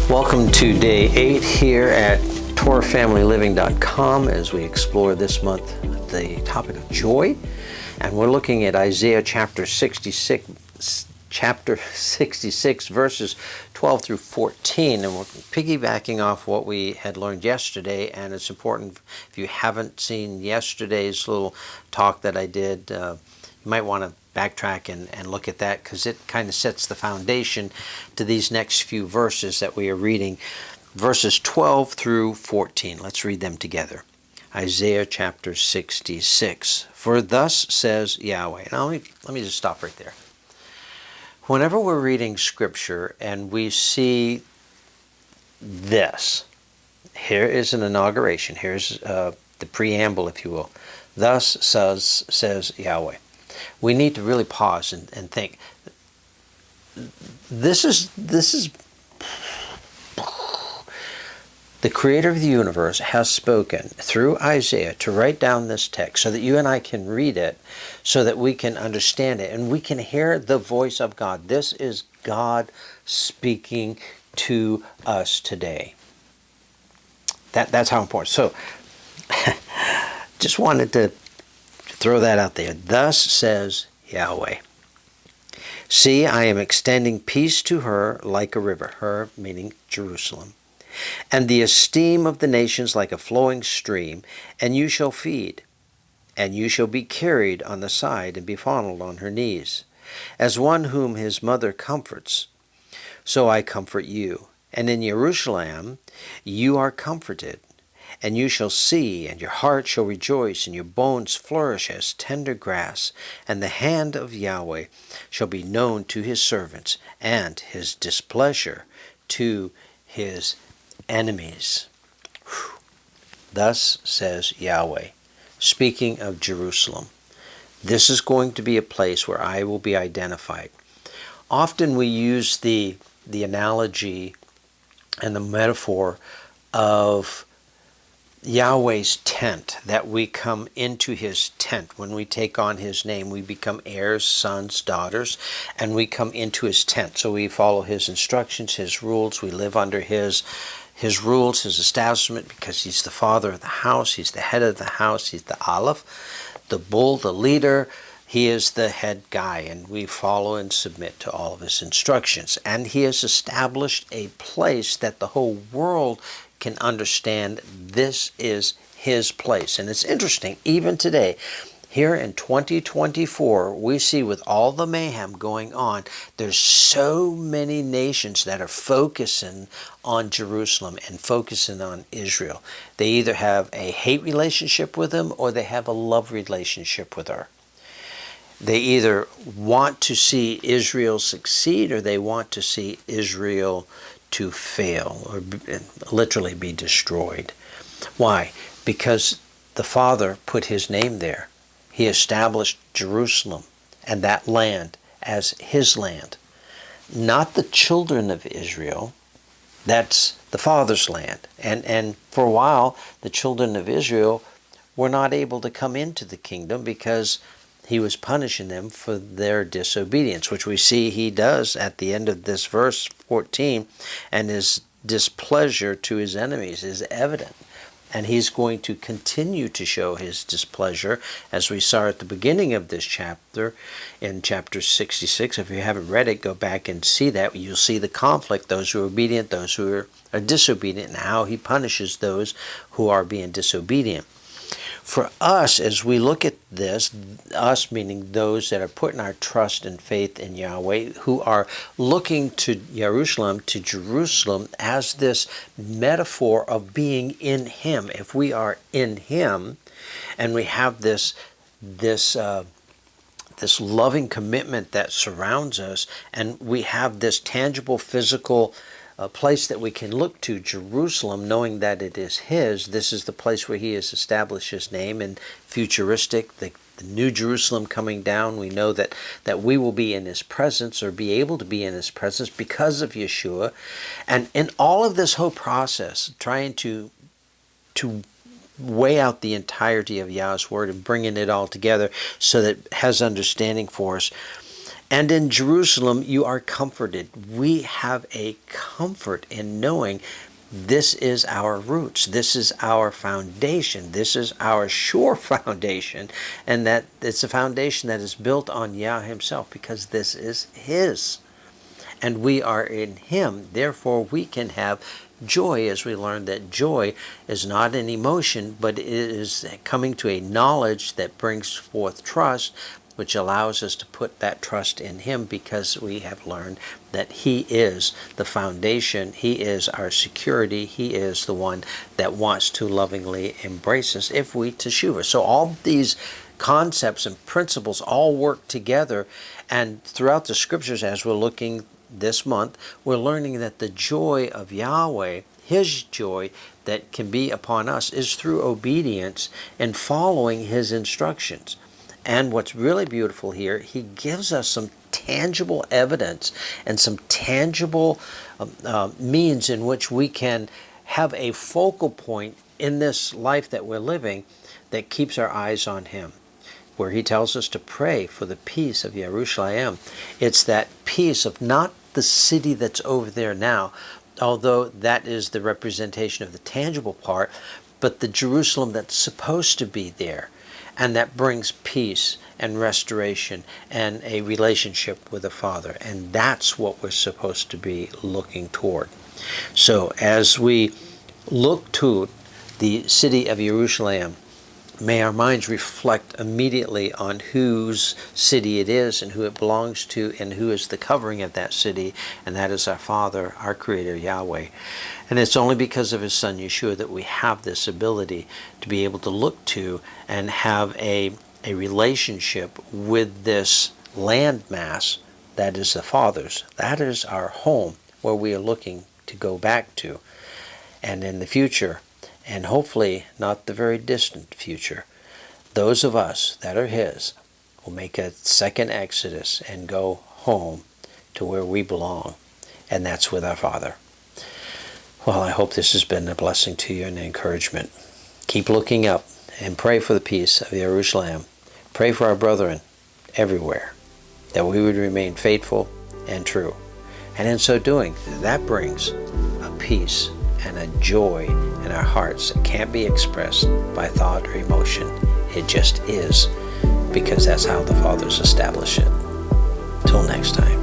Welcome to day 8 here at TorahFamilyLiving.com as we explore this month the topic of joy. And we're looking at Isaiah chapter 66 verses 12 through 14. And we're piggybacking off what we had learned yesterday. And it's important, if you haven't seen yesterday's little talk that I did, you might want to backtrack and look at that, because it kind of sets the foundation to these next few verses that we are reading, verses 12 through 14. Let's read them together. Isaiah chapter 66. For thus says Yahweh. Now let me just stop right there. Whenever we're reading scripture and we see this, here is an inauguration. Here's the preamble, if you will. Thus says Yahweh. We need to really pause and think. This is the creator of the universe has spoken through Isaiah to write down this text so that you and I can read it, so that we can understand it and we can hear the voice of God. This is God speaking to us today. That's how important. So just wanted to throw that out there. Thus says Yahweh. See, I am extending peace to her like a river, her meaning Jerusalem, and the esteem of the nations like a flowing stream, and you shall feed, and you shall be carried on the side and be fondled on her knees. As one whom his mother comforts, so I comfort you. And in Jerusalem you are comforted. And you shall see, and your heart shall rejoice, and your bones flourish as tender grass. And the hand of Yahweh shall be known to his servants, and his displeasure to his enemies. Thus says Yahweh, speaking of Jerusalem. This is going to be a place where I will be identified. Often we use the analogy and the metaphor of Yahweh's tent, that we come into his tent. When we take on his name, we become heirs, sons, daughters, and we come into his tent. So we follow his instructions, his rules. We live under his rules, his establishment, because he's the father of the house. He's the head of the house. He's the Aleph, the bull, the leader. He is the head guy, and we follow and submit to all of his instructions. And he has established a place that the whole world can understand this is his place. And it's interesting, even today, here in 2024, we see with all the mayhem going on, there's so many nations that are focusing on Jerusalem and focusing on Israel. They either have a hate relationship with him or they have a love relationship with her. They either want to see Israel succeed or they want to see Israel to fail or literally be destroyed. Why? Because the Father put his name there. He established Jerusalem and that land as his land. Not the children of Israel. That's the Father's land. And for a while, the children of Israel were not able to come into the kingdom because he was punishing them for their disobedience, which we see he does at the end of this verse 14, and his displeasure to his enemies is evident. And he's going to continue to show his displeasure, as we saw at the beginning of this chapter, in chapter 66. If you haven't read it, go back and see that. You'll see the conflict, those who are obedient, those who are disobedient, and how he punishes those who are being disobedient. For us, as we look at this, us meaning those that are putting our trust and faith in Yahweh, who are looking to Jerusalem as this metaphor of being in him. If we are in him and we have this loving commitment that surrounds us, and we have this tangible physical a place that we can look to, Jerusalem, knowing that it is his. This is the place where he has established his name. And futuristic, the new Jerusalem coming down, we know that we will be in his presence, or be able to be in his presence because of Yeshua. And in all of this whole process, trying to weigh out the entirety of Yah's word and bringing it all together so that it has understanding for us. And in Jerusalem, you are comforted. We have a comfort in knowing this is our roots. This is our foundation. This is our sure foundation. And that it's a foundation that is built on Yah himself, because this is his. And we are in him. Therefore, we can have joy, as we learned that joy is not an emotion, but it is coming to a knowledge that brings forth trust, which allows us to put that trust in him, because we have learned that he is the foundation, he is our security, he is the one that wants to lovingly embrace us if we teshuva. So all these concepts and principles all work together, and throughout the scriptures, as we're looking this month, we're learning that the joy of Yahweh, his joy that can be upon us, is through obedience and following his instructions. And what's really beautiful here, he gives us some tangible evidence and some tangible means in which we can have a focal point in this life that we're living that keeps our eyes on him. Where he tells us to pray for the peace of Yerushalayim. It's that peace of not the city that's over there now, although that is the representation of the tangible part, but the Jerusalem that's supposed to be there, and that brings peace and restoration and a relationship with the Father. And that's what we're supposed to be looking toward. So as we look to the city of Jerusalem, may our minds reflect immediately on whose city it is and who it belongs to and who is the covering of that city, and that is our Father, our Creator, Yahweh. And it's only because of his Son, Yeshua, that we have this ability to be able to look to and have a relationship with this landmass that is the Father's. That is our home, where we are looking to go back to. And in the future, and hopefully not the very distant future, those of us that are his will make a second exodus and go home to where we belong, and that's with our Father. Well, I hope this has been a blessing to you and an encouragement. Keep looking up and pray for the peace of Jerusalem. Pray for our brethren everywhere, that we would remain faithful and true. And in so doing, that brings a peace and a joy in our hearts that can't be expressed by thought or emotion. It just is, because that's how the Father's established it. Till next time.